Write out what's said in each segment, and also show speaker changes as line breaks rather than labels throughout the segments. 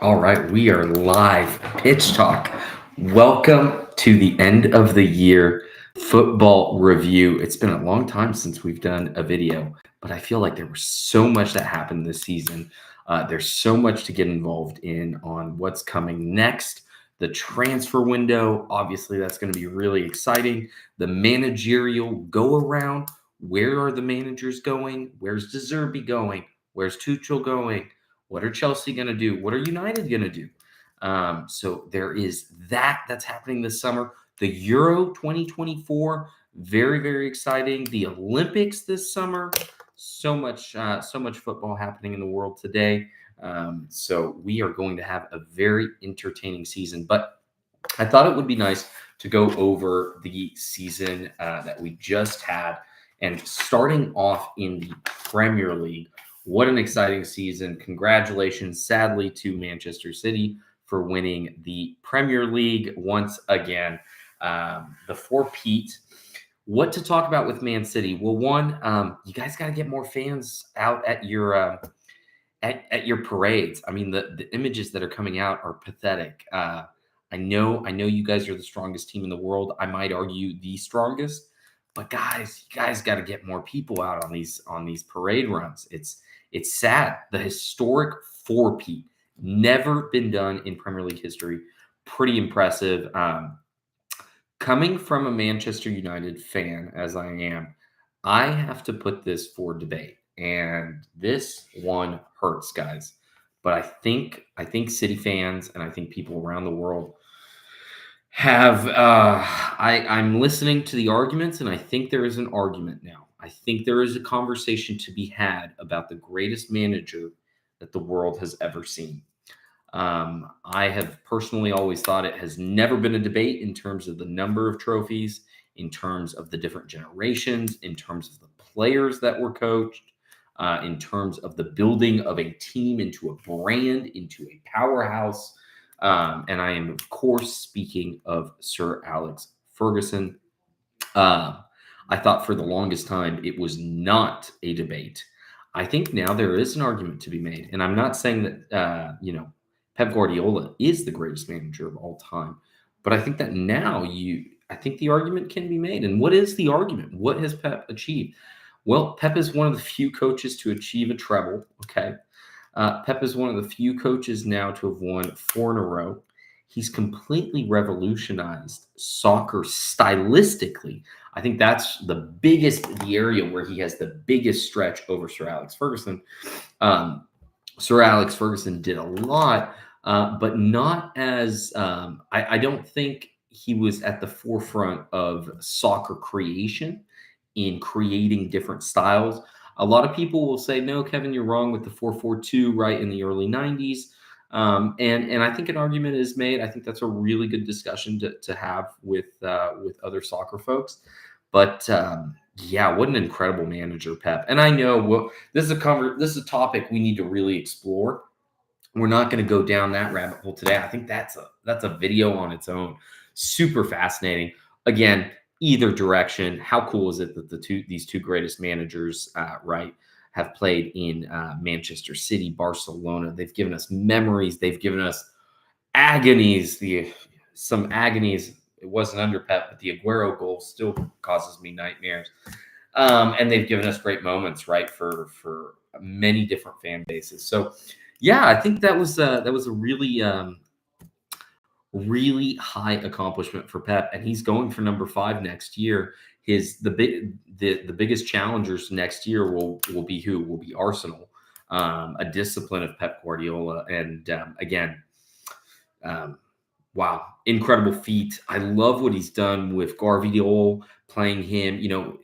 All right, we are live. Pitch Talk. Welcome to the end of the year football review. It's been a long time since we've done a video, but I feel like there was so much that happened this season. There's so much to get involved in on what's coming next. The transfer window, obviously, that's going to be really exciting. The managerial go around. Where are the managers going? Where's De Zerbi going? Where's Tuchel going? What are Chelsea going to do? What are United going to do? So there is that's happening this summer. The Euro 2024, very very exciting. The Olympics this summer. So much football happening in the world today. So we are going to have a very entertaining season. But I thought it would be nice to go over the season that we just had and starting off in the Premier League. What an exciting season. Congratulations, sadly, to Manchester City for winning the Premier League once again. The four-peat. What to talk about with Man City? Well, one, you guys got to get more fans out at your parades. I mean, the images that are coming out are pathetic. I know you guys are the strongest team in the world. I might argue the strongest, but guys, you guys got to get more people out on these parade runs. It's sad. The historic four-peat, never been done in Premier League history. Pretty impressive. Coming from a Manchester United fan as I am, I have to put this for debate, and this one hurts, guys. But I think City fans and I think people around the world have. I'm listening to the arguments, and I think there is an argument now. I think there is a conversation to be had about the greatest manager that the world has ever seen. I have personally always thought it has never been a debate in terms of the number of trophies, in terms of the different generations, in terms of the players that were coached, in terms of the building of a team into a brand, into a powerhouse. And I am, of course, speaking of Sir Alex Ferguson. Um, I thought for the longest time it was not a debate. I think now there is an argument to be made, and I'm not saying that Pep Guardiola is the greatest manager of all time, but I think that now I think the argument can be made. And what is the argument? What has Pep achieved? Well, Pep is one of the few coaches to achieve a treble. Okay, Pep is one of the few coaches now to have won four in a row. He's completely revolutionized soccer stylistically. I think that's the area where he has the biggest stretch over Sir Alex Ferguson. Um, Sir Alex Ferguson did a lot, but not as I don't think he was at the forefront of soccer creation in creating different styles. A lot of people will say, "No, Kevin, you're wrong with the 4-4-2 right in the early '90s." And I think an argument is made. I think that's a really good discussion to have with other soccer folks. But yeah, what an incredible manager, Pep. And I know this is a topic we need to really explore. We're not going to go down that rabbit hole today. I think that's a video on its own. Super fascinating. Again, either direction. How cool is it that these two greatest managers, right, have played in Manchester City, Barcelona? They've given us memories. They've given us agonies. Some agonies. It wasn't under Pep, but the Aguero goal still causes me nightmares. And they've given us great moments, right, for many different fan bases. So, yeah, I think that was a really high accomplishment for Pep, and he's going for number 5 next year. The biggest challengers next year will be who? Will be Arsenal, a discipline of Pep Guardiola, and again, um, wow, incredible feat. I love what he's done with Garvey playing him.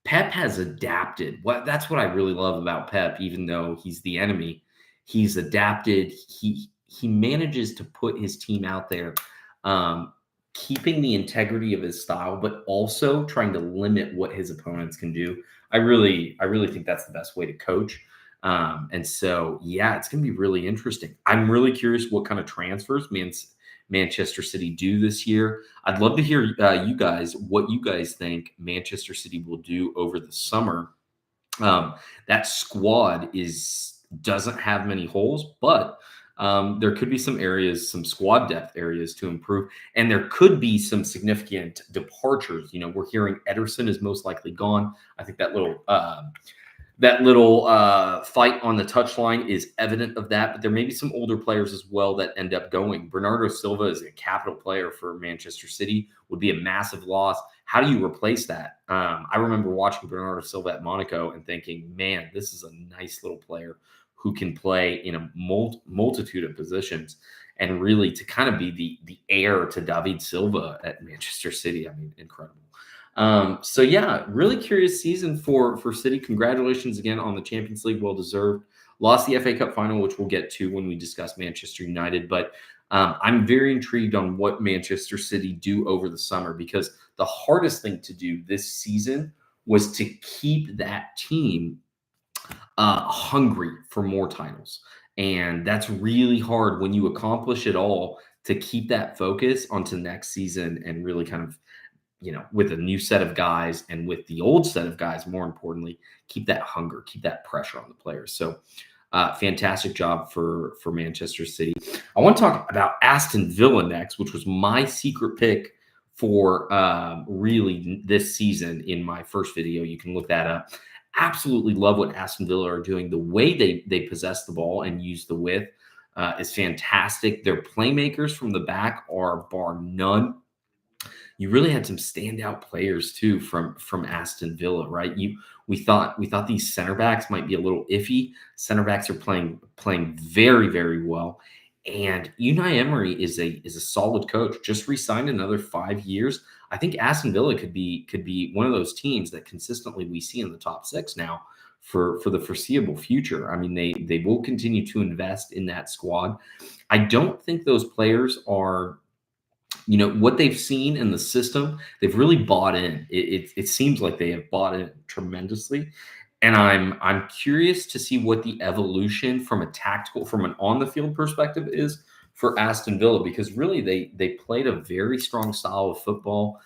Pep has adapted. That's what I really love about Pep, even though he's the enemy. He's adapted. He manages to put his team out there, um, keeping the integrity of his style, but also trying to limit what his opponents can do. I really think that's the best way to coach. And so, yeah, it's going to be really interesting. I'm really curious what kind of transfers Manchester City do this year. I'd love to hear what you guys think Manchester City will do over the summer. That squad is doesn't have many holes, but There could be some areas, some squad depth areas to improve, and there could be some significant departures. We're hearing Ederson is most likely gone. I think that little fight on the touchline is evident of that, but there may be some older players as well that end up going. Bernardo Silva is a capital player for Manchester City, would be a massive loss. How do you replace that? I remember watching Bernardo Silva at Monaco and thinking, man, this is a nice little player who can play in a multitude of positions and really to kind of be the heir to David Silva at Manchester City. I mean, incredible. So yeah, really curious season for City. Congratulations again on the Champions League, well deserved. Lost the FA Cup final, which we'll get to when we discuss Manchester United. But I'm very intrigued on what Manchester City do over the summer, because the hardest thing to do this season was to keep that team hungry for more titles. And that's really hard when you accomplish it all, to keep that focus onto next season and really kind of, with a new set of guys and with the old set of guys, more importantly, keep that hunger, keep that pressure on the players. So fantastic job for Manchester City. I want to talk about Aston Villa next, which was my secret pick for really this season in my first video. You can look that up. Absolutely love what Aston Villa are doing. The way they possess the ball and use the width is fantastic. Their playmakers from the back are bar none. You really had some standout players too from Aston Villa, right? We thought these center backs might be a little iffy. Center backs are playing very, very well. And Unai Emery is a solid coach. Just re-signed another 5 years. I think Aston Villa could be one of those teams that consistently we see in the top 6 now for the foreseeable future. I mean, they will continue to invest in that squad. I don't think those players are, what they've seen in the system, they've really bought in. It seems like they have bought in tremendously. And I'm curious to see what the evolution from an on the field perspective is for Aston Villa, because really they played a very strong style of football,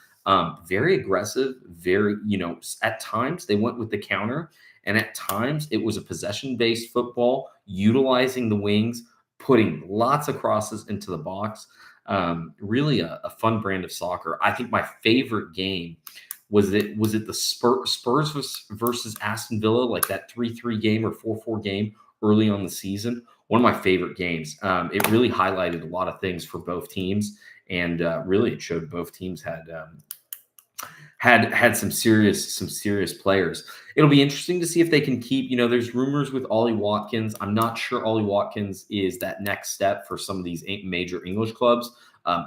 very aggressive, very, at times they went with the counter, and at times it was a possession-based football, utilizing the wings, putting lots of crosses into the box. Really a fun brand of soccer. I think my favorite game was it the Spurs versus Aston Villa, like that 3-3 game or 4-4 game early on the season. One of my favorite games. It really highlighted a lot of things for both teams, and really it showed both teams had some serious players. It'll be interesting to see if they can keep, there's rumors with Ollie Watkins. I'm not sure Ollie Watkins is that next step for some of these major English clubs.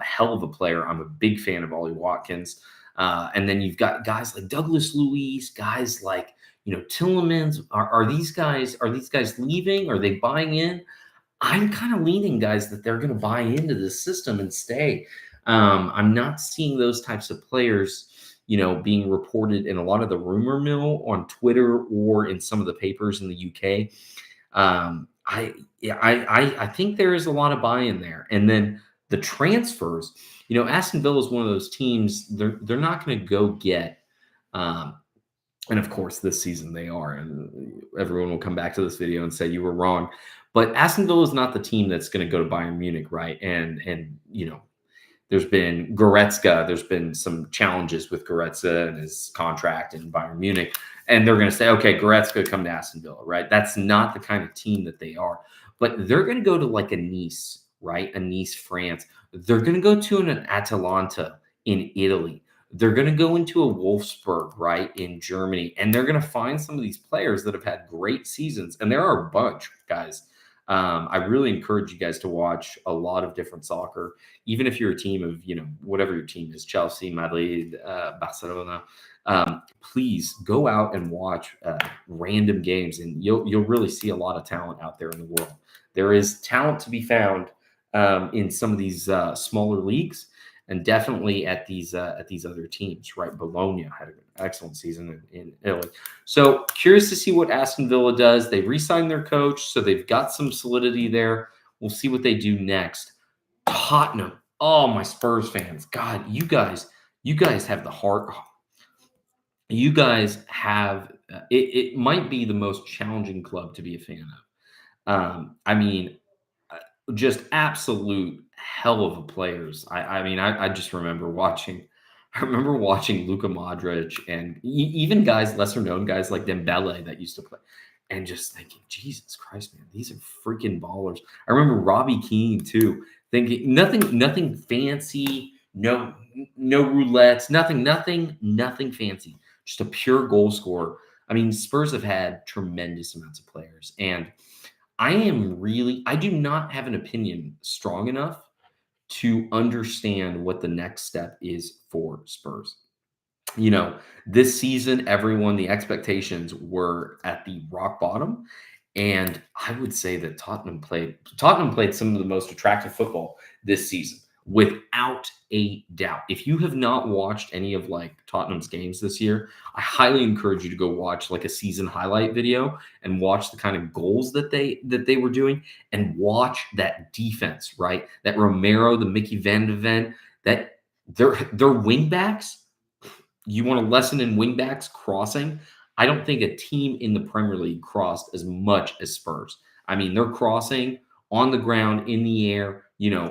Hell of a player. I'm a big fan of Ollie Watkins. And then you've got guys like Douglas Luiz, guys like, Tillemans. Are these guys leaving? Are they buying in? I'm kind of leaning, guys, that they're going to buy into this system and stay. I'm not seeing those types of players, being reported in a lot of the rumor mill on Twitter or in some of the papers in the UK. I think there is a lot of buy-in there. And then the transfers, Aston Villa is one of those teams. They're not going to go get, and of course this season they are, and everyone will come back to this video and say you were wrong. But Aston Villa is not the team that's going to go to Bayern Munich, right? And there's been Goretzka. There's been some challenges with Goretzka and his contract in Bayern Munich. And they're going to say, okay, Goretzka, come to Aston Villa, right? That's not the kind of team that they are. But they're going to go to like a Nice, right? A Nice, France. They're going to go to an Atalanta in Italy. They're going to go into a Wolfsburg, right, in Germany. And they're going to find some of these players that have had great seasons. And there are a bunch, guys. I really encourage you guys to watch a lot of different soccer, even if you're a team of, whatever your team is, Chelsea, Madrid, Barcelona. Please go out and watch random games, and you'll really see a lot of talent out there in the world. There is talent to be found in some of these smaller leagues, and definitely at these other teams, right? Bologna had an excellent season in Italy. So curious to see what Aston Villa does. They re-signed their coach, so they've got some solidity there. We'll see what they do next. Tottenham. Oh, my Spurs fans. God, you guys have the heart. You guys have it might be the most challenging club to be a fan of. I mean, just absolute hell of a players. I mean, I just remember watching. I remember watching Luka Modric and even guys, lesser known guys like Dembele that used to play, and just thinking, Jesus Christ, man, these are freaking ballers. I remember Robbie Keane too, thinking nothing fancy, no roulettes, nothing fancy, just a pure goal scorer. I mean, Spurs have had tremendous amounts of players, and I do not have an opinion strong enough to understand what the next step is for Spurs. You know, this season, the expectations were at the rock bottom. And I would say that Tottenham played some of the most attractive football this season, without a doubt. If you have not watched any of like Tottenham's games this year, I highly encourage you to go watch like a season highlight video and watch the kind of goals that they were doing, and watch that defense, right? That Romero, the Mickey Van de Ven, that their wing backs. You want a lesson in wingbacks crossing? I don't think a team in the Premier League crossed as much as Spurs. I mean, they're crossing on the ground, in the air,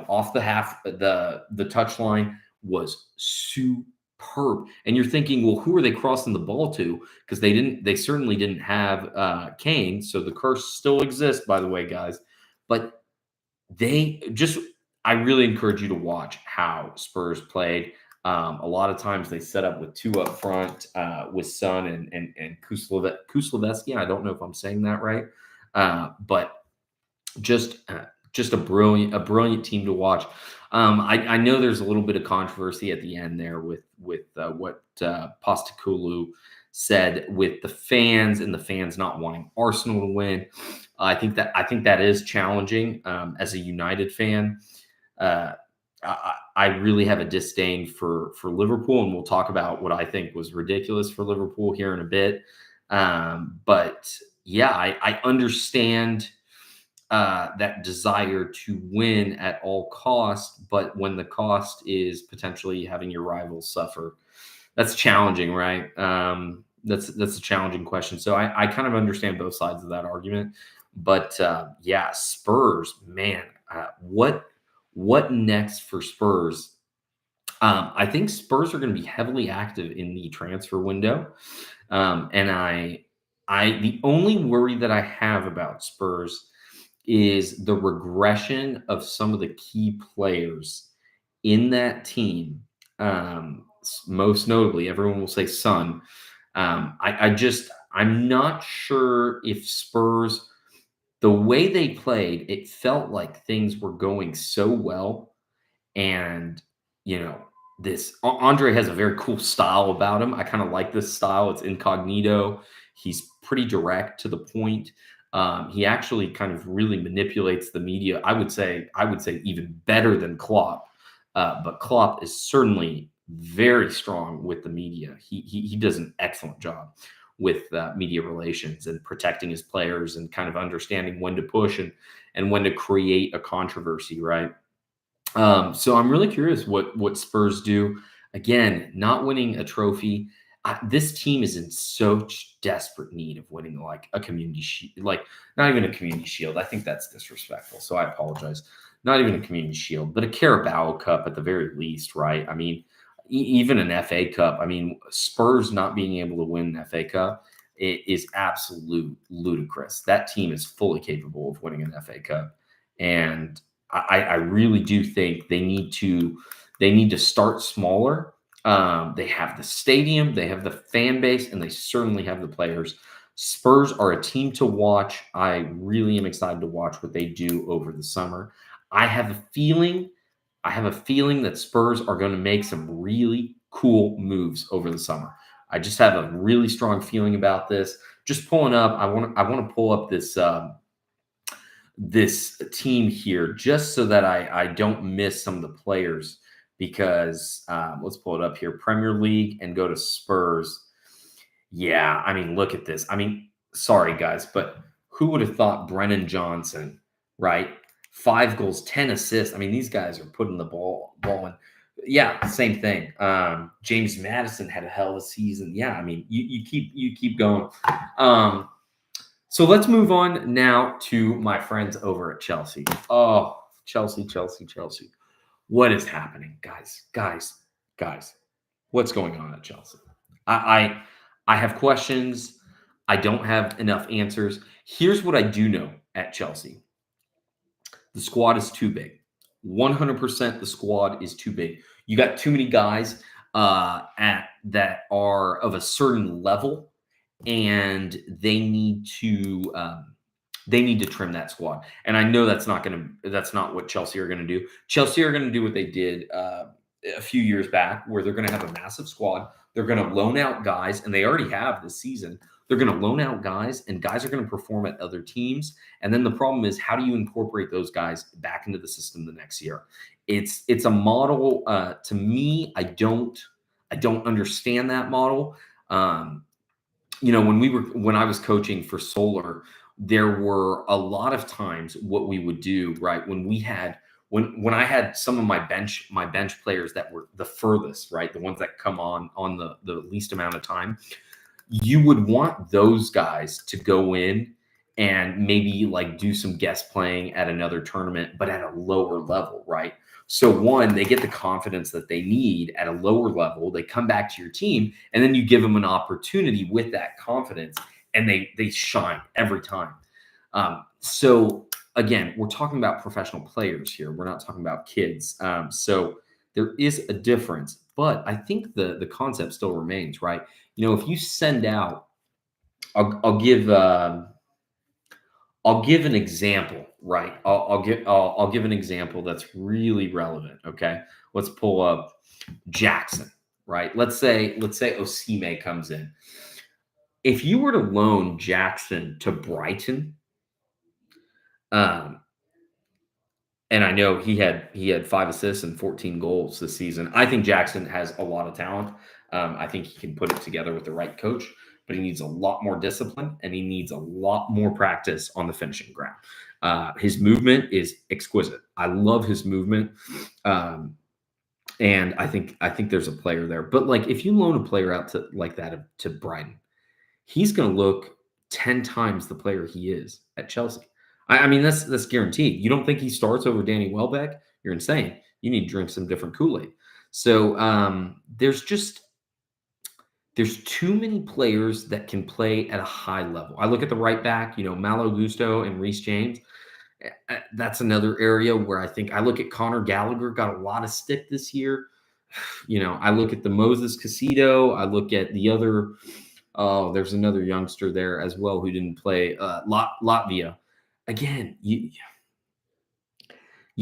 off the touch line was superb. And you're thinking, well, who are they crossing the ball to? Because they certainly didn't have Kane. So the curse still exists, by the way, guys. But I really encourage you to watch how Spurs played. A lot of times they set up with two up front with Son and Kuslevski. I don't know if I'm saying that right, but just a brilliant team to watch. I know there's a little bit of controversy at the end there with what Postecoglou said with the fans, and the fans not wanting Arsenal to win. I think that is challenging as a United fan. I really have a disdain for Liverpool, and we'll talk about what I think was ridiculous for Liverpool here in a bit. But yeah, I understand that desire to win at all costs, but when the cost is potentially having your rivals suffer, that's challenging, right? That's a challenging question. So I kind of understand both sides of that argument. But yeah, Spurs, man, what next for Spurs? I think Spurs are going to be heavily active in the transfer window, and the only worry that I have about Spurs is the regression of some of the key players in that team. Most notably, everyone will say Son. I'm not sure if Spurs, the way they played, it felt like things were going so well. And, this Andre has a very cool style about him. I kind of like this style. It's incognito. He's pretty direct to the point. He actually kind of really manipulates the media. I would say even better than Klopp. But Klopp is certainly very strong with the media. He does an excellent job with media relations and protecting his players and kind of understanding when to push and when to create a controversy, right? So I'm really curious what Spurs do. Again, not winning a trophy. This team is in such desperate need of winning like a community shield, like not even a community shield. I think that's disrespectful. So I apologize. Not even a community shield, but a Carabao Cup at the very least, right? I mean, even an FA Cup. I mean, Spurs not being able to win an FA Cup is absolute ludicrous. That team is fully capable of winning an FA Cup, and I really do think they need to start smaller. They have the stadium, they have the fan base, and they certainly have the players. Spurs are a team to watch. I really am excited to watch what they do over the summer. I have a feeling that Spurs are going to make some really cool moves over the summer. I just have a really strong feeling about this. Just pulling up, I want to pull up this team here just so that I don't miss some of the players, because let's pull it up here, Premier League, and go to Spurs. Yeah, I mean, look at this. I mean, sorry guys, but who would have thought Brennan Johnson, right? 5 goals, 10 assists. I mean, these guys are putting the ball in. Yeah, same thing. James Maddison had a hell of a season. Yeah, I mean, you keep going. So let's move on now to my friends over at Chelsea. Oh, Chelsea, Chelsea, Chelsea. What is happening, guys? Guys. What's going on at Chelsea? I have questions. I don't have enough answers. Here's what I do know at Chelsea. The squad is too big. 100% the squad is too big. You got too many guys at that are of a certain level, and they need to trim that squad. And I know that's not what Chelsea are going to do. Chelsea are going to do what they did a few years back, where they're going to have a massive squad. They're going to loan out guys, and they already have this season. They're going to loan out guys, and guys are going to perform at other teams. And then the problem is, how do you incorporate those guys back into the system the next year? It's a model. To me, I don't understand that model. When I was coaching for Solar, there were a lot of times what we would do, right, when I had some of my bench players that were the furthest, right, the ones that come on the least amount of time, you would want those guys to go in and maybe like do some guest playing at another tournament, but at a lower level, right? So one, they get the confidence that they need at a lower level. They come back to your team, and then you give them an opportunity with that confidence, and they shine every time. So again, we're talking about professional players here. We're not talking about kids. So there is a difference, but I think the concept still remains, right? If you send out, I'll give an example, right? I'll give an example that's really relevant. Okay, let's pull up Jackson, right? Let's say Osimhen comes in. If you were to loan Jackson to Brighton, and I know he had 5 assists and 14 goals this season. I think Jackson has a lot of talent. I think he can put it together with the right coach, but he needs a lot more discipline, and he needs a lot more practice on the finishing ground. His movement is exquisite. I love his movement, and I think there's a player there. But like, if you loan a player out to Brighton, he's going to look 10 times the player he is at Chelsea. I mean, that's guaranteed. You don't think he starts over Danny Welbeck? You're insane. You need to drink some different Kool-Aid. So there's too many players that can play at a high level. I look at the right back, Malo Gusto and Reece James. That's another area where I look at Conor Gallagher, got a lot of stick this year. I look at the Moses Caicedo. I look at the other. Oh, there's another youngster there as well who didn't play. Latvia. Again, you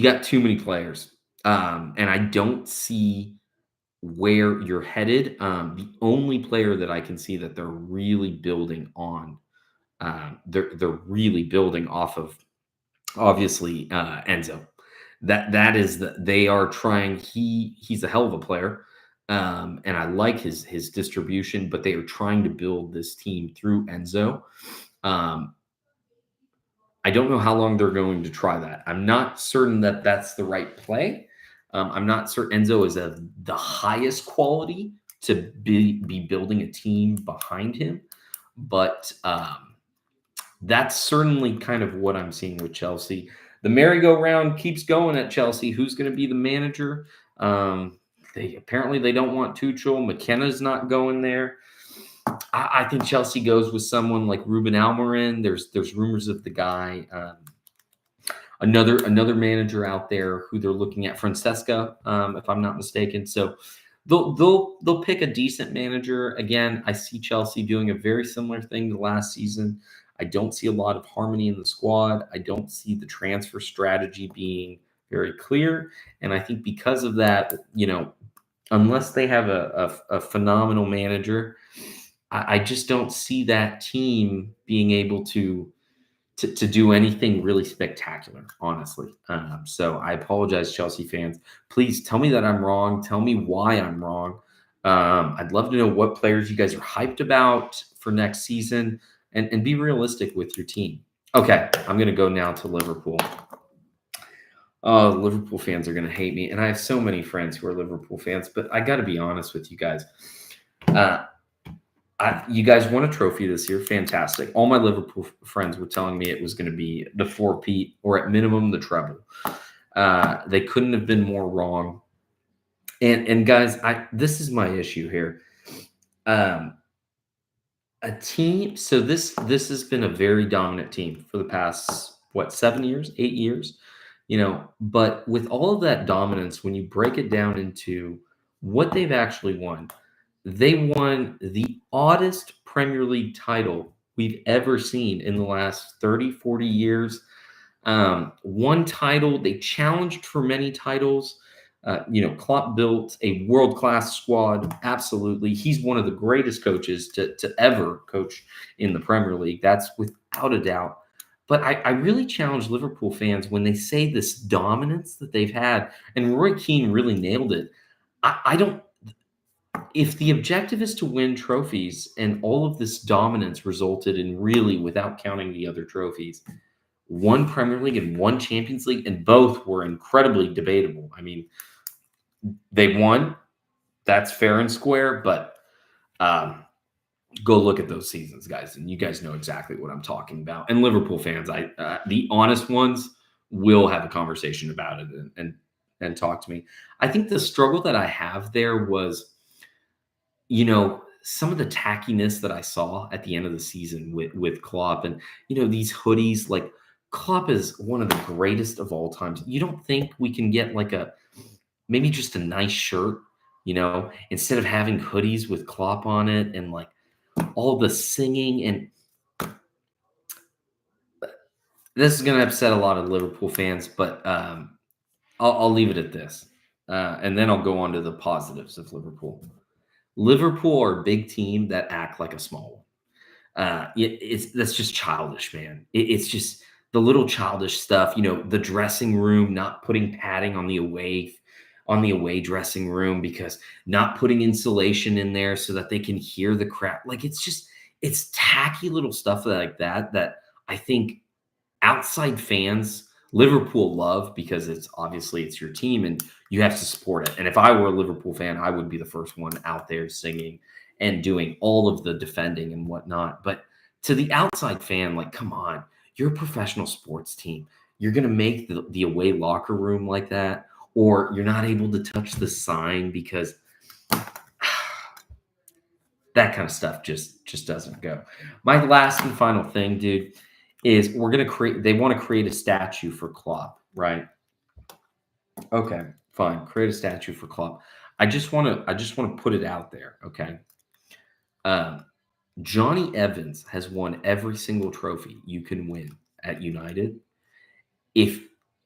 got too many players, and I don't see where you're headed. The only player that I can see that they're really building on, they're really building off of, obviously, Enzo. They are trying. He's a hell of a player, and I like his distribution. But they are trying to build this team through Enzo. I don't know how long they're going to try that. I'm not certain that that's the right play. I'm not certain Enzo is the highest quality to be building a team behind him, but that's certainly kind of what I'm seeing with Chelsea. The merry-go-round keeps going at Chelsea. Who's going to be the manager? They don't want Tuchel. McKenna's not going there. I think Chelsea goes with someone like Ruben Almiron. There's rumors of the guy, another manager out there who they're looking at, Francesca, if I'm not mistaken. So they'll pick a decent manager. Again, I see Chelsea doing a very similar thing to last season. I don't see a lot of harmony in the squad. I don't see the transfer strategy being very clear, and I think because of that, unless they have a phenomenal manager, I just don't see that team being able to do anything really spectacular, honestly. So I apologize, Chelsea fans. Please tell me that I'm wrong. Tell me why I'm wrong. I'd love to know what players you guys are hyped about for next season, and be realistic with your team. Okay, I'm going to go now to Liverpool. Oh, Liverpool fans are going to hate me. And I have so many friends who are Liverpool fans, but I got to be honest with you guys. You guys won a trophy this year. Fantastic. All my Liverpool friends were telling me it was going to be the four-peat or at minimum the treble. They couldn't have been more wrong. And guys, this is my issue here. Um, a team. So this has been a very dominant team for the past 7 years, 8 years, But with all of that dominance, when you break it down into what they've actually won, they won the oddest Premier League title we've ever seen in the last 30, 40 years. One title, they challenged for many titles. Klopp built a world-class squad. Absolutely. He's one of the greatest coaches to ever coach in the Premier League. That's without a doubt. But I really challenge Liverpool fans when they say this dominance that they've had, and Roy Keane really nailed it. I don't. If the objective is to win trophies and all of this dominance resulted in, really, without counting the other trophies, one Premier League and one Champions League, and both were incredibly debatable. I mean, they won. That's fair and square, but go look at those seasons, guys, and you guys know exactly what I'm talking about. And Liverpool fans, the honest ones, will have a conversation about it and talk to me. I think the struggle that I have there was, some of the tackiness that I saw at the end of the season with Klopp, and these hoodies. Like, Klopp is one of the greatest of all times. You don't think we can get like maybe just a nice shirt, instead of having hoodies with Klopp on it and like all the singing? And this is going to upset a lot of Liverpool fans, but I'll leave it at this, and then I'll go on to the positives of Liverpool. Liverpool are a big team that act like a small one. That's just childish, man. It's just the little childish stuff. The dressing room, not putting padding on the away dressing room, because not putting insulation in there so that they can hear the crowd. Like, it's tacky little stuff like that I think outside fans, Liverpool, love, because it's your team and you have to support it. And if I were a Liverpool fan, I would be the first one out there singing and doing all of the defending and whatnot. But to the outside fan, like, come on, you're a professional sports team. You're going to make the away locker room like that, or you're not able to touch the sign because that kind of stuff just doesn't go. My last and final thing, dude, is they want to create a statue for Klopp, right? Okay, fine. Create a statue for Klopp. I just want to put it out there, okay? Johnny Evans has won every single trophy you can win at United. If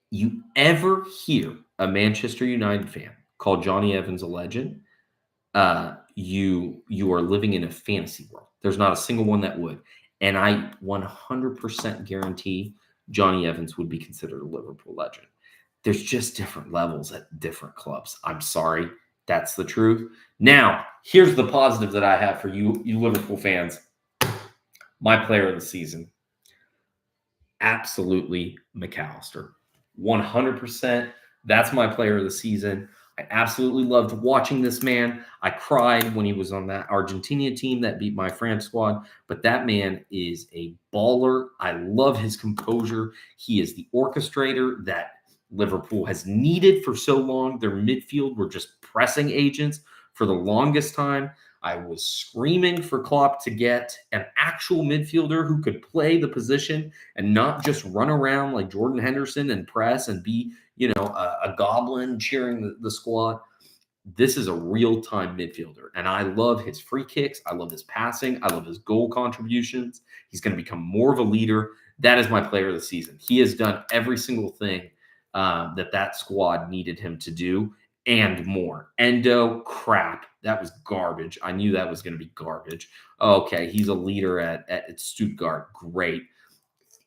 you ever hear a Manchester United fan call Johnny Evans a legend, you are living in a fantasy world. There's not a single one that would. And I 100% guarantee Johnny Evans would be considered a Liverpool legend. There's just different levels at different clubs. I'm sorry. That's the truth. Now, here's the positive that I have for you Liverpool fans. My player of the season, absolutely McAllister. 100%. That's my player of the season. I absolutely loved watching this man. I cried when he was on that Argentina team that beat my France squad, but that man is a baller. I love his composure. He is the orchestrator that Liverpool has needed for so long. Their midfield were just pressing agents for the longest time. I was screaming for Klopp to get an actual midfielder who could play the position and not just run around like Jordan Henderson and press and be, a goblin cheering the squad. This is a real-time midfielder, and I love his free kicks. I love his passing. I love his goal contributions. He's going to become more of a leader. That is my player of the season. He has done every single thing that squad needed him to do and more. Endo, crap. That was garbage. I knew that was going to be garbage. Okay, he's a leader at Stuttgart. Great.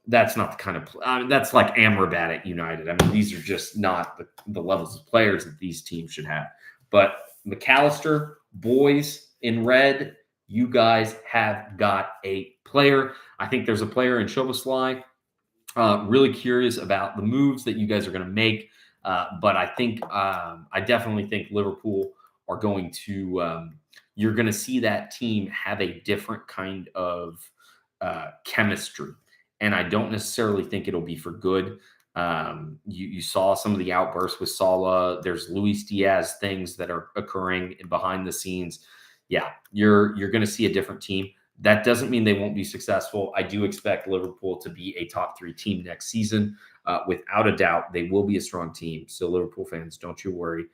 That's not the kind of that's like Amrabat at United. I mean, these are just not the levels of players that these teams should have. But McAllister, boys in red, you guys have got a player. I think there's a player in Szoboszlai. Really curious about the moves that you guys are going to make. But I think I definitely think Liverpool are going to you're going to see that team have a different kind of chemistry. And I don't necessarily think it'll be for good. You saw some of the outbursts with Salah. There's Luis Diaz things that are occurring behind the scenes. Yeah, you're going to see a different team. That doesn't mean they won't be successful. I do expect Liverpool to be a top 3 team next season. Without a doubt, they will be a strong team. So Liverpool fans, don't you worry.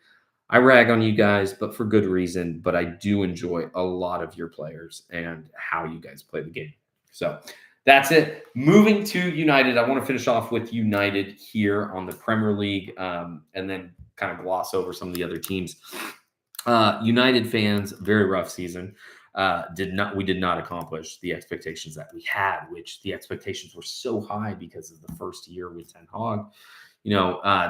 I rag on you guys, but for good reason. But I do enjoy a lot of your players and how you guys play the game. So that's it. Moving to United, I want to finish off with United here on the Premier League, and then kind of gloss over some of the other teams. United fans, very rough season. We did not accomplish the expectations that we had, which the expectations were so high because of the first year with Ten Hag.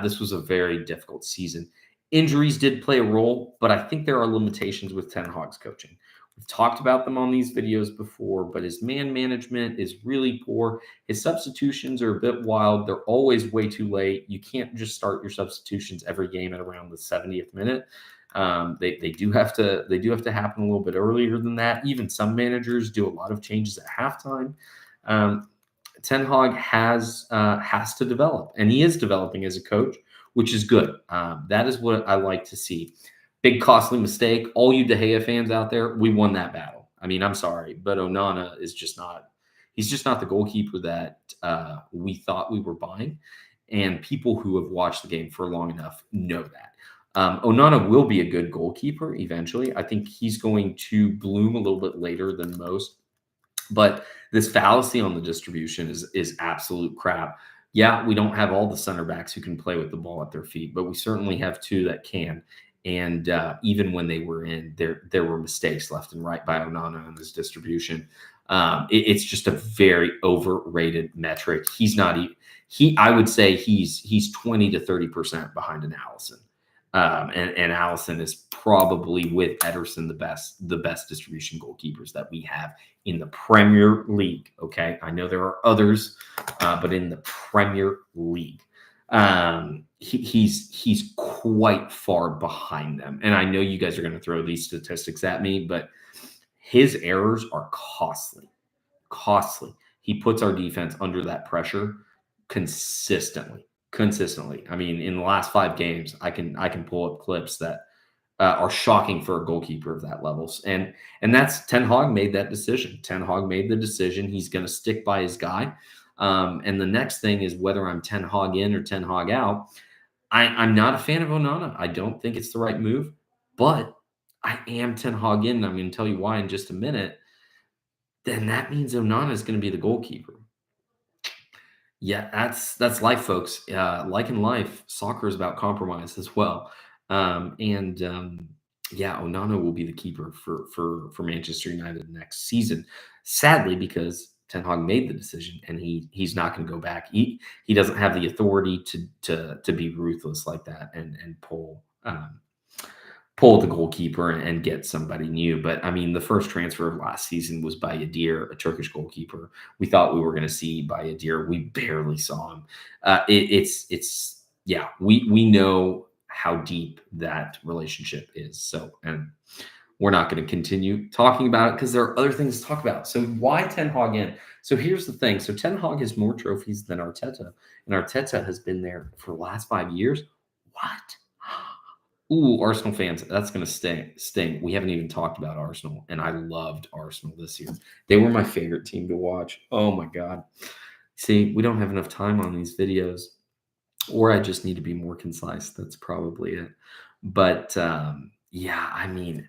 This was a very difficult season. Injuries did play a role, but I think there are limitations with Ten Hag's coaching. We've talked about them on these videos before, but his man management is really poor. His substitutions are a bit wild. They're always way too late. You can't just start your substitutions every game at around the 70th minute. They do have to happen a little bit earlier than that. Even some managers do a lot of changes at halftime. Ten Hag has to develop, and he is developing as a coach, which is good. That is what I like to see. Big costly mistake. All you De Gea fans out there, we won that battle. I mean, I'm sorry, but Onana is just not. He's just not the goalkeeper that we thought we were buying, and people who have watched the game for long enough know that. Onana will be a good goalkeeper eventually. I think he's going to bloom a little bit later than most. But this fallacy on the distribution is absolute crap. Yeah, we don't have all the center backs who can play with the ball at their feet, but we certainly have 2 that can. And even when they were in, there were mistakes left and right by Onana on his distribution. It's just a very overrated metric. He's not. I would say he's 20 to 30% behind an Alisson. And Alisson is probably with Ederson the best distribution goalkeepers that we have in the Premier League. Okay, I know there are others, but in the Premier League, he's quite far behind them. And I know you guys are going to throw these statistics at me, but his errors are costly. Costly. He puts our defense under that pressure consistently. I mean, in the last 5 games, I can pull up clips that are shocking for a goalkeeper of that levels. And that's Ten Hag made that decision. Ten Hag made the decision. He's going to stick by his guy. And the next thing is whether I'm Ten Hag in or Ten Hag out. I'm not a fan of Onana. I don't think it's the right move, but I am Ten Hag in. And I'm going to tell you why in just a minute. Then that means Onana is going to be the goalkeeper. Yeah, that's life, folks. Like in life, soccer is about compromise as well. Yeah, Onana will be the keeper for Manchester United next season. Sadly, because Ten Hag made the decision, and he's not going to go back. He doesn't have the authority to be ruthless like that and pull the goalkeeper and get somebody new. But I mean, the first transfer of last season was by Yadir, a Turkish goalkeeper. We thought we were going to see by Yadir. We barely saw him. We know how deep that relationship is. So, and we're not going to continue talking about it because there are other things to talk about. So why Ten Hag in? So here's the thing. So Ten Hag has more trophies than Arteta, and Arteta has been there for the last 5 years. What? Ooh, Arsenal fans, that's going to sting. We haven't even talked about Arsenal, and I loved Arsenal this year. They were my favorite team to watch. Oh, my God. See, we don't have enough time on these videos, or I just need to be more concise. That's probably it. But, yeah, I mean,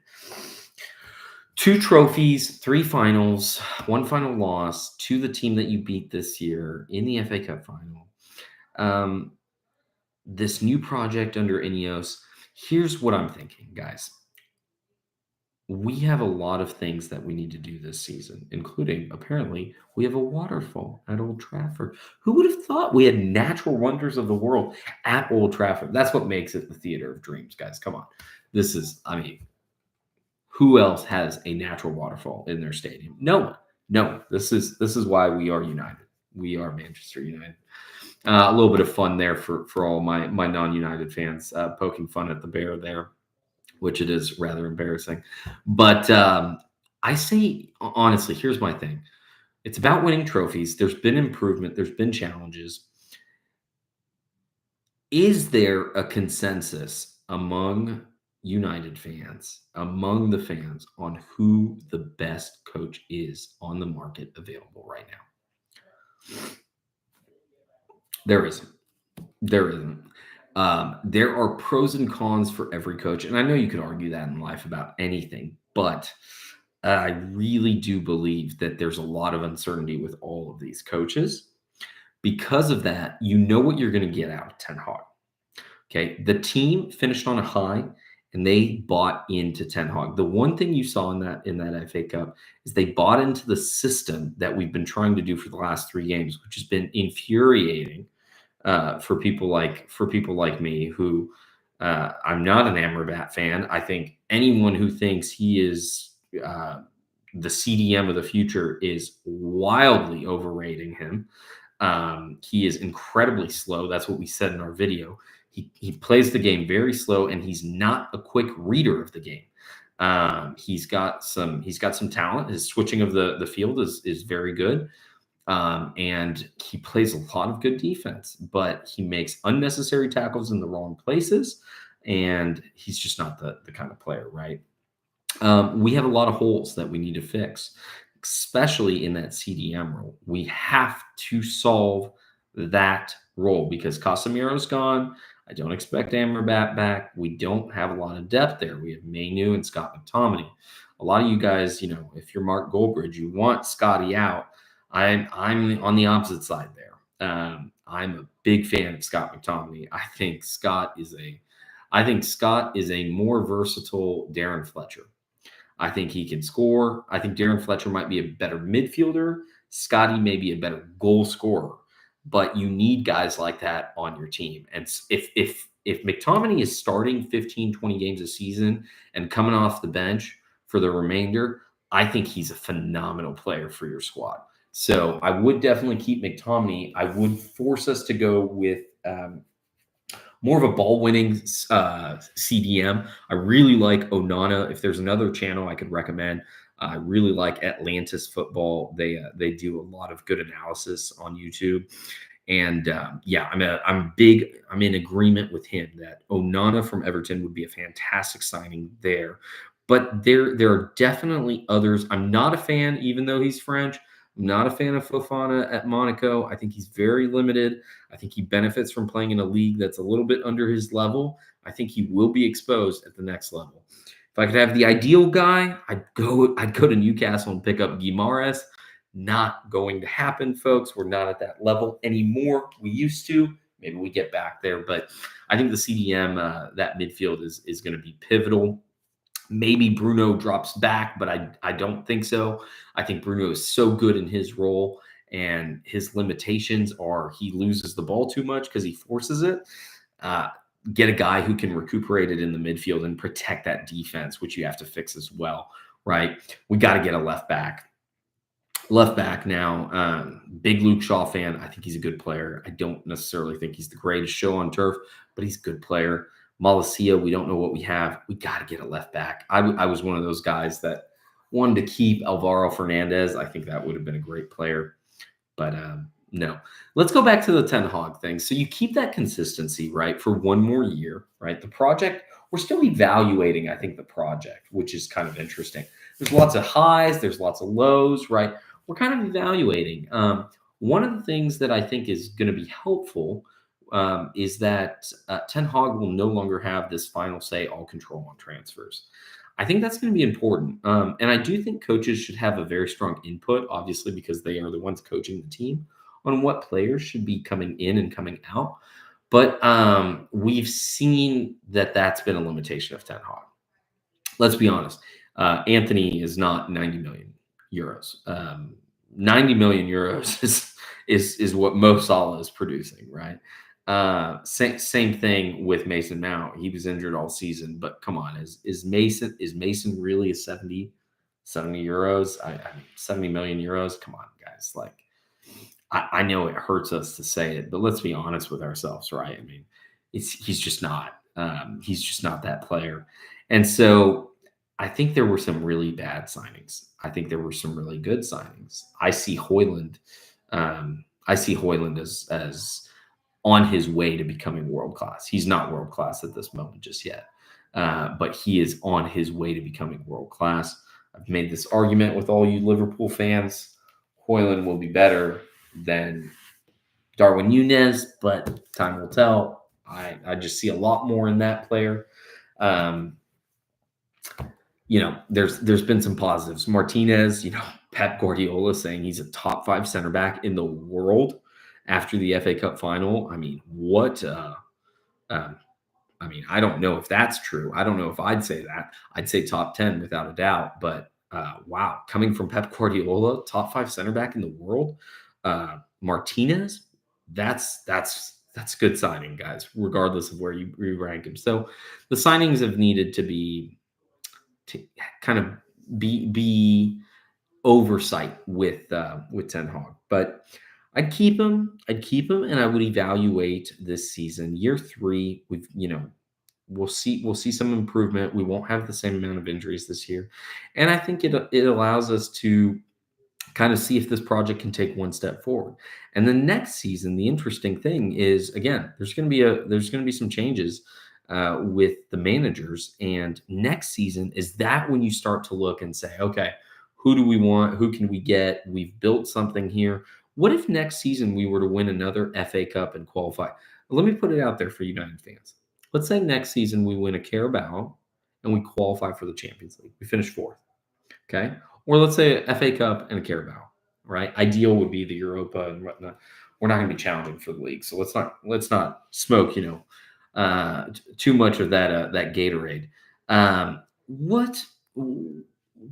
2 trophies, 3 finals, 1 final loss to the team that you beat this year in the FA Cup final. This new project under Ineos. Here's what I'm thinking, guys. We have a lot of things that we need to do this season, including, apparently, we have a waterfall at Old Trafford. Who would have thought we had natural wonders of the world at Old Trafford? That's what makes it the theater of dreams, guys. Come on. Who else has a natural waterfall in their stadium? No one. No. This is why we are United. We are Manchester United. A little bit of fun there for all my non-United fans, poking fun at the bear there, which it is rather embarrassing. But I say, honestly, here's my thing. It's about winning trophies. There's been improvement. There's been challenges. Is there a consensus among United fans, among the fans, on who the best coach is on the market available right now? There isn't. There isn't. There are pros and cons for every coach, and I know you could argue that in life about anything, but I really do believe that there's a lot of uncertainty with all of these coaches. Because of that, you know what you're going to get out of Ten Hag. Okay, the team finished on a high, and they bought into Ten Hag. The one thing you saw in that FA Cup is they bought into the system that we've been trying to do for the last 3 games, which has been infuriating for people like me who I'm not an Amrabat fan. I think anyone who thinks he is the CDM of the future is wildly overrating him. He is incredibly slow. That's what we said in our video. He plays the game very slow, and he's not a quick reader of the game. He's got some talent. His switching of the field is very good. And he plays a lot of good defense, but he makes unnecessary tackles in the wrong places, and he's just not the kind of player, right? We have a lot of holes that we need to fix, especially in that CDM role. We have to solve that role because Casemiro's gone. I don't expect Amrabat back. We don't have a lot of depth there. We have Mainu and Scott McTominay. A lot of you guys, if you're Mark Goldbridge, you want Scotty out. I'm on the opposite side there. I'm a big fan of Scott McTominay. I think Scott is a more versatile Darren Fletcher. I think he can score. I think Darren Fletcher might be a better midfielder. Scotty may be a better goal scorer, but you need guys like that on your team. And if McTominay is starting 15, 20 games a season and coming off the bench for the remainder, I think he's a phenomenal player for your squad. So I would definitely keep McTominay. I would force us to go with more of a ball-winning CDM. I really like Onana. If there's another channel I could recommend, I really like Atlantis Football. They do a lot of good analysis on YouTube. And I'm in agreement with him that Onana from Everton would be a fantastic signing there. But there are definitely others. I'm not a fan, even though he's French. I'm not a fan of Fofana at Monaco. I think he's very limited. I think he benefits from playing in a league that's a little bit under his level. I think he will be exposed at the next level. If I could have the ideal guy, I'd go to Newcastle and pick up Guimaraes. Not going to happen, folks. We're not at that level anymore. We used to. Maybe we get back there. But I think the CDM, that midfield is going to be pivotal. Maybe Bruno drops back, but I don't think so. I think Bruno is so good in his role, and his limitations are he loses the ball too much because he forces it. Get a guy who can recuperate it in the midfield and protect that defense, which you have to fix as well, right? We got to get a left back. Left back now, big Luke Shaw fan. I think he's a good player. I don't necessarily think he's the greatest show on turf, but he's a good player. Malacia, we don't know what we have. We got to get a left back. I was one of those guys that wanted to keep Alvaro Fernandez. I think that would have been a great player, but no. Let's go back to the Ten Hag thing. So you keep that consistency, right, for one more year, right? The project, we're still evaluating, I think, the project, which is kind of interesting. There's lots of highs. There's lots of lows, right? We're kind of evaluating. One of the things that I think is going to be helpful is that Ten Hag will no longer have this final say, all control on transfers. I think that's going to be important. And I do think coaches should have a very strong input, obviously, because they are the ones coaching the team on what players should be coming in and coming out. But we've seen that that's been a limitation of Ten Hag. Let's be honest. Anthony is not 90 million euros. 90 million euros is what Mo Salah is producing, right? Same thing with Mason Mount. He was injured all season, but come on, is Mason really a 70 euros? I mean, 70 million euros? Come on, guys. Like, I know it hurts us to say it, but let's be honest with ourselves, right? I mean, he's just not. He's just not that player. And so I think there were some really bad signings. I think there were some really good signings. I see Højlund as on his way to becoming world class. He's not world class at this moment just yet, but he is on his way to becoming world class. I've made this argument with all you Liverpool fans. Højlund will be better than Darwin Núñez, but time will tell. I just see a lot more in that player. There's been some positives. Martinez, Pep Guardiola saying he's a top 5 center back in the world after the FA Cup final. I mean, what? I don't know if that's true. I don't know if I'd say that. I'd say top 10 without a doubt. But wow, coming from Pep Guardiola, top 5 center back in the world, Martinez, that's good signing, guys, regardless of where you rank him. So the signings have needed to kind of be oversight with Ten Hag, but I'd keep him, and I would evaluate this season. Year 3, we'll see some improvement. We won't have the same amount of injuries this year, and I think it allows us to kind of see if this project can take one step forward. And the next season, the interesting thing is, again, there's going to be some changes with the managers, and next season is that when you start to look and say, okay, who do we want? Who can we get? We've built something here. What if next season we were to win another FA Cup and qualify? Let me put it out there for United fans. Let's say next season we win a Carabao and we qualify for the Champions League. We finish 4th. Okay. Or let's say a FA Cup and a Carabao, right? Ideal would be the Europa and whatnot. We're not going to be challenging for the league, so let's not smoke, too much of that Gatorade.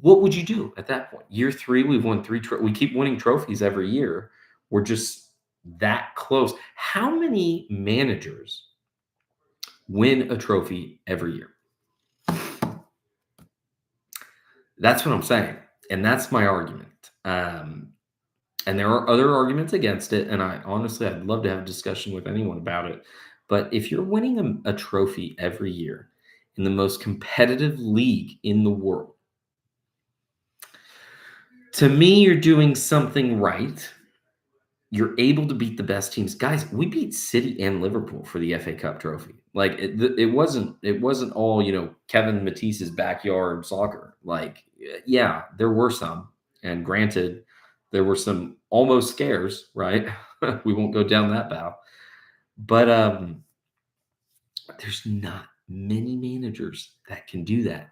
What would you do at that point? Year 3, we've won 3. We keep winning trophies every year. We're just that close. How many managers win a trophy every year? That's what I'm saying. And that's my argument. And there are other arguments against it. And I'd love to have a discussion with anyone about it. But if you're winning a trophy every year in the most competitive league in the world, to me, you're doing something right. You're able to beat the best teams. Guys, we beat City and Liverpool for the FA Cup trophy. Like it wasn't all, Kevin Matisse's backyard soccer. Like, yeah, there were some. And granted, there were some almost scares, right? We won't go down that path. But there's not many managers that can do that.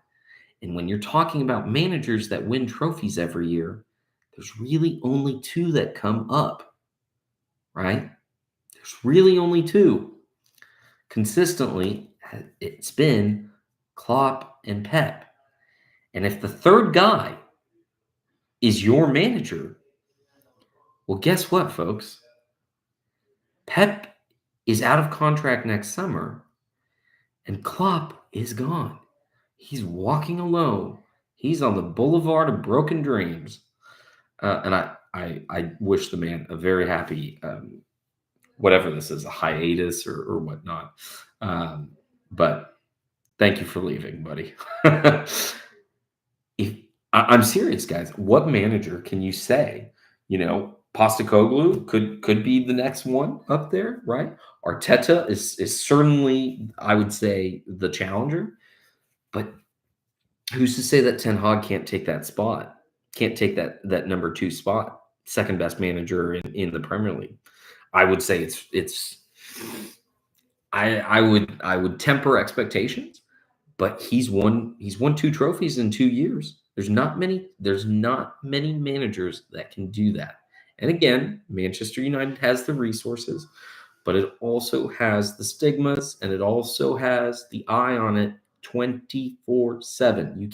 And when you're talking about managers that win trophies every year, there's really only 2 that come up, right? There's really only 2. Consistently, it's been Klopp and Pep. And if the third guy is your manager, well, guess what, folks? Pep is out of contract next summer, and Klopp is gone. He's walking alone. He's on the boulevard of broken dreams. And I wish the man a very happy, whatever this is, a hiatus or whatnot. But thank you for leaving, buddy. I'm serious, guys. What manager can you say, Postecoglou could be the next one up there, right? Arteta is certainly, I would say, the challenger. But who's to say that Ten Hag can't take that spot? Can't take that number 2 spot, second best manager in the Premier League. I would say I would temper expectations, but he's won 2 trophies in 2 years. There's not many managers that can do that. And again, Manchester United has the resources, but it also has the stigmas, and it also has the eye on it 24/7. You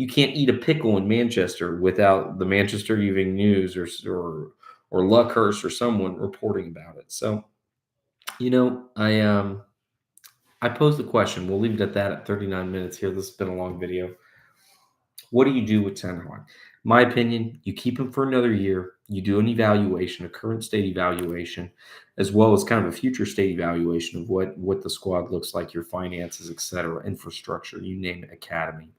can't eat a pickle in Manchester without the Manchester Evening News or Luckhurst or someone reporting about it. So, I posed the question. We'll leave it at that at 39 minutes here. This has been a long video. What do you do with Ten Hag? My opinion, you keep him for another year. You do an evaluation, a current state evaluation, as well as kind of a future state evaluation of what the squad looks like, your finances, etc., infrastructure, you name it, academy.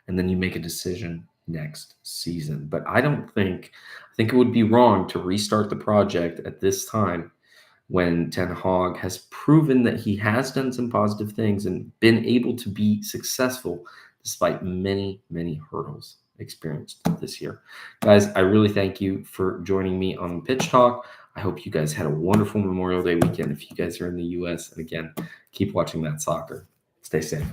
And then you make a decision next season. But I think it would be wrong to restart the project at this time when Ten Hag has proven that he has done some positive things and been able to be successful despite many, many hurdles experienced this year. Guys, I really thank you for joining me on Pitch Talk. I hope you guys had a wonderful Memorial Day weekend if you guys are in the U.S. And again, keep watching that soccer. Stay safe.